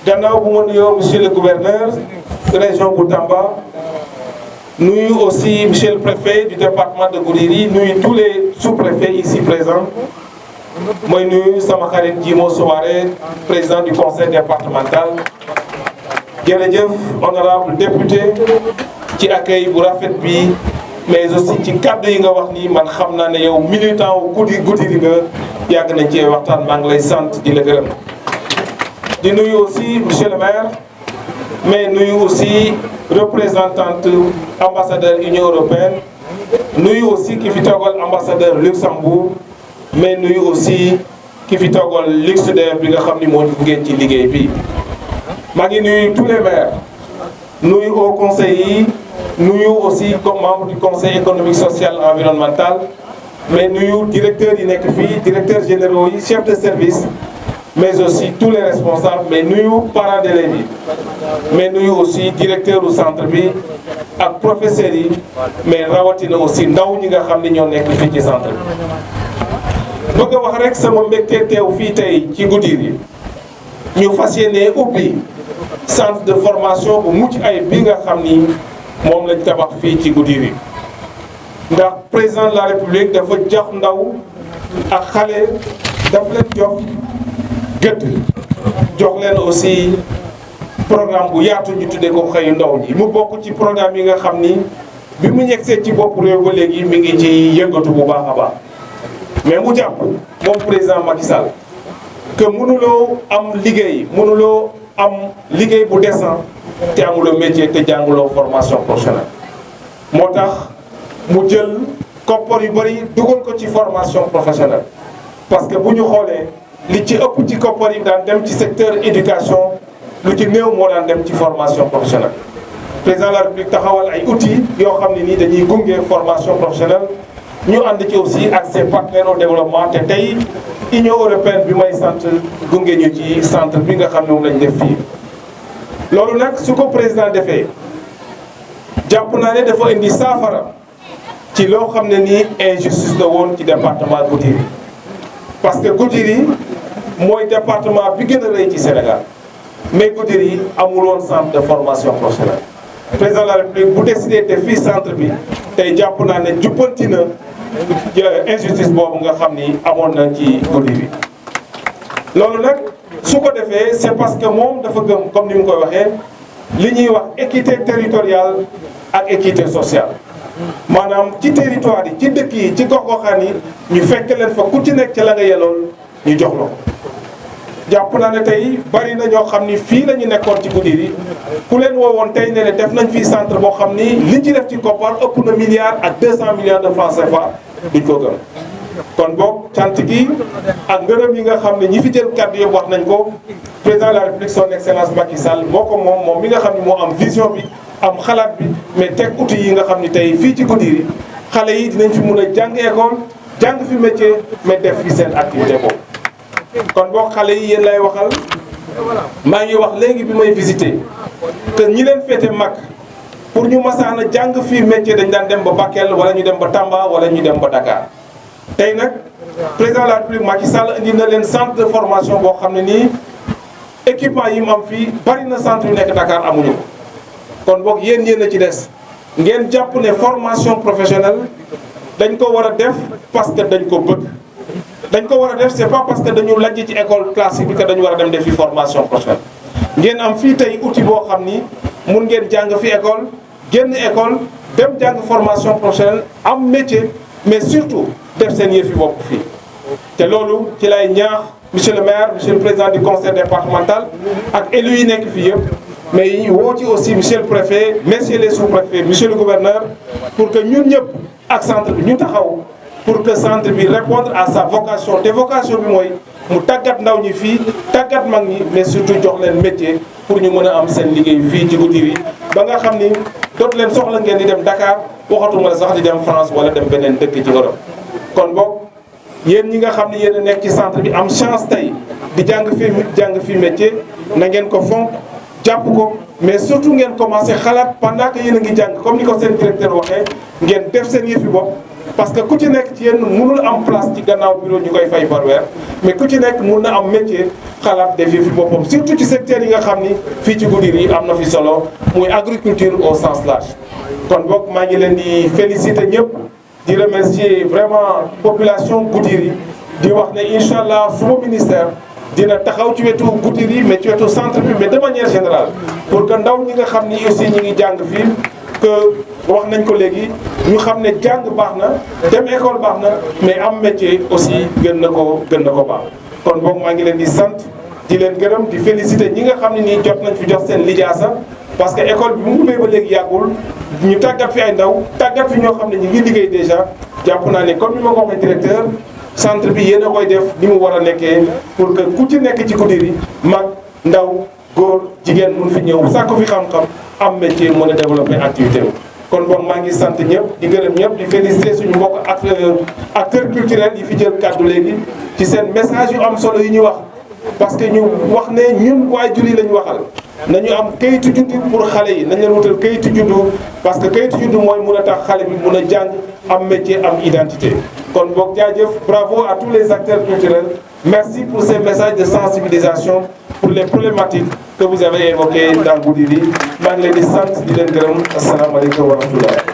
gannaaw bu ma nuyoo monsieur le gouverneur de région bu Tamba nuyu aussi monsieur le préfet du département de Goudiri nuyu tous les sous-préfets ici présents mooy nuyu sama xarit Djimo Soumaré président du conseil départemental jërëjëf honorable député ci accueil bu rafet bi mais aussi ci kàddu yi nga wax ni man xam naa ne yow militant wu Goudiri nga yàgg nañ ci waxtaan maa ngi lay sant di la gërëm di nuyu aussi monsieur le maire mais nuyu aussi représentante ambassadeur Union européenne nuyu aussi ki fi toogal ambassadeur Luxembourg mais nuyu aussi ki fi toogal Luxembourg bi nga xam ni moo ñu gunge ci liggéey bi. maa ngi nuyu tous les maires nuyu au conseil yi nuyu aussi comme membre du conseil économique social et environnemental mais nuyu directeurs yi nekk fii directeurs généraux yi chefs de service. mais aussi tous les responsables mais nuyu parents d'élèves yi mais nuyu aussi directeur du centre bi ak professeurs yi mais rawatina aussi ndaw ñi nga xam ne ñoo nekk fii ci centre bi. bëgg a wax rek sama mbégte teew fii tey ci Goudiri ñu fas yéene ubbi centre de formation bu mucc ay bi nga xam ni moom lañ tabax fii ci Goudiri ndax président de la république dafa jox ndaw ak xale daf leen jox. gëdd jox leen aussi programme bu yaatu ñu tuddee ko xëyu ndaw ñi mu bokk ci programme yi nga xam ni bi mu ñegsee ci bopp réew ba léegi mi ngi ci yëngatu bu baax a baax mais mu jàpp moom président Macky Sall que mënuloo am liggéey bu décent te amuloo métier te jànguloo formation professionnelle moo tax mu jël koppar yu bëri dugal ko ci formation professionnelle parce que bu ñu xoolee li ci ëpp ci koppar yi daan dem ci secteur éducation lu ci néew moo daan dem ci formation professionnelle président de la république taxawal ay outils yoo xam ne nii dañuy gunge formation professionnelle ñu ànd ci aussi ak ses partenaires au développement te tey Union européenne bi may sant gunge ñu ci centre bi nga xam ne moom lañ def fii. loolu nag su ko président defee jàpp naa ne dafa indi saafara ci loo xam ne nii injustice la woon ci département Goudiri parce que Goudiri mooy département bi gën a rëy ci Sénégal mais Goudiri amul woon centre de formation professionnelle président de la république bu décidé te fii centre bi tey jàpp naa ne jubbanti na injustice boobu nga xam ni amoon na ci Goudiri. loolu nag su ko defee c'est parce que moom dafa gëm comme ni mu koy waxee li ñuy wax équité territoriale ak équité sociale maanaam ci territoire yi ci dëkk yi ci gox-goxaan yi ñu fekk leen fa ku ci nekk ci la nga yeloon ñu jox la ko. jàpp naa ne tey bari na ñoo xam ni fii la ñu nekkoon ci Goudiri ku leen woowoon tey ne def nañ fii centre boo xam ni liñ ci def ci koppar ëpp na milliards ak 200 milliards de francs CFA duñ ko gëm. kon boog cant gi ak ngërëm yi nga xam ne ñi fi jël kàddu yëpp wax nañ ko président de la république son excellence Macky Sall moo ko moom mi nga xam ne moo am vision bi am xalaat bi mais teg outils yi nga xam ni tey fii ci Goudiri xale yi dinañ fi mun a jàng école jàng fi métier mais def fi seen activité boobu. kon boog xale yi yéen lay waxal maa ngi wax léegi bi may visité que ñi leen féete mag pour ñu masaana jàng fii métier dañ daan dem ba Bakel wala ñu dem ba Tamba wala ñu dem ba Dakar. tey nag président de la République Macky Sall indi na leen centre de formation boo xam ne nii équipement yi mu am fii bari na centre yu nekk Dakar amuñu ko kon boog yéen a ci des ngeen jàpp ne formation professionnelle dañ ko war a def parce que dañ ko bëgg. dañ ko war a def c'est pas parce que dañu lajj ci école classique bi que dañu war a dem def fi formation professionnelle ngeen am fii tey outil boo xam ni mun ngeen jàng fi école génn école dem jàng formation professionnelle am métier mais surtout def seen yëfi bopp fii. te loolu ci lay ñaax monsieur le maire monsieur le président du conseil départemental ak élus yi nekk fii yëpp mais woo ci aussi monsieur le préfet messieurs les sous-préfets monsieur le gouverneur pour que ñun ñëpp ak centre bi ñu taxaw. pour que centre bi répondre à sa vocation te vocation bi mooy mu tàggat ndaw ñi fii tàggat mag ñi mais surtout jox leen métier pour ñu mën a am seen liggéey fii ci Goudiri ba nga xam ni dootu leen soxla ngeen di dem Dakar waxatuma la sax di dem France wala dem beneen dëkk ci Europe. kon boog yéen ñi nga xam ni yéen a nekk ci centre bi am chance tey di jàng fii métier na ngeen ko fonk jàpp ko mais surtout ngeen commencé xalaat pendant que yéen a ngi jàng comme ni ko seen directeur waxee ngeen def seen yëfi bopp. parce que ku ci nekk ci yéen mënul am place ci gannaaw bureau ñu koy fay par weer mais ku ci nekk mun na am métier xalaat defi fi boppam surtout ci secteur yi nga xam ni fii ci Goudiri yi am na fi solo muy agriculture au sens large. kon boog maa ngi leen di féliciter ñëpp di remercier vraiment population Goudiri di wax ne incha allah suma ministère dina taxaw ci wetu Goudiri mais ci wetu centre bi mais de manière générale pour que ndaw ñi nga xam ni aussi ñi ngi jàng fii que wax nañ ko léegi ñu xam ne jàng baax na dem école baax na mais am métier aussi gën na ko baax. kon boog maa ngi leen di sant di leen gërëm di féliciter ñi nga xam ne nii jot nañ fi jox seen lijaasa parce que école bi mu ubbee ba léegi yàggul ñu tàggat fi ay ndaw tàggat fi ñoo xam ne ñu ngi liggéey déjà jàpp naa ne comme ni ma ko waxee directeur centre bi yéen a koy def ni mu war a nekkee pour que ku ci nekk ci Goudiri mag ndaw góor jigéen mun fi ñëw sàkku fi xam-xam am métier mën a développer activité bi. kon boog maa ngi sant ñëpp di gërëm ñëpp di féliciter suñu mbokk acteurs culturels yi fi jël kàddu léegi ci seen message yu am solo yi ñu wax parce que ñu wax ne ñun waajur yi lañu waxal nañu am kayitu juddu pour xale yi nañ leen wutal kayitu juddu parce que kayitu juddu mooy mun a tax xale bi mun a jàng am métier am identité. kon boog jaajëf bravo à tous les acteurs culturels merci pour ces messages de sensibilisation pour les problématiques que vous avez évoquées dans Goudiri maa ngi leen di sant di leen gërëm asalaamaaleykum wa rahmatullah.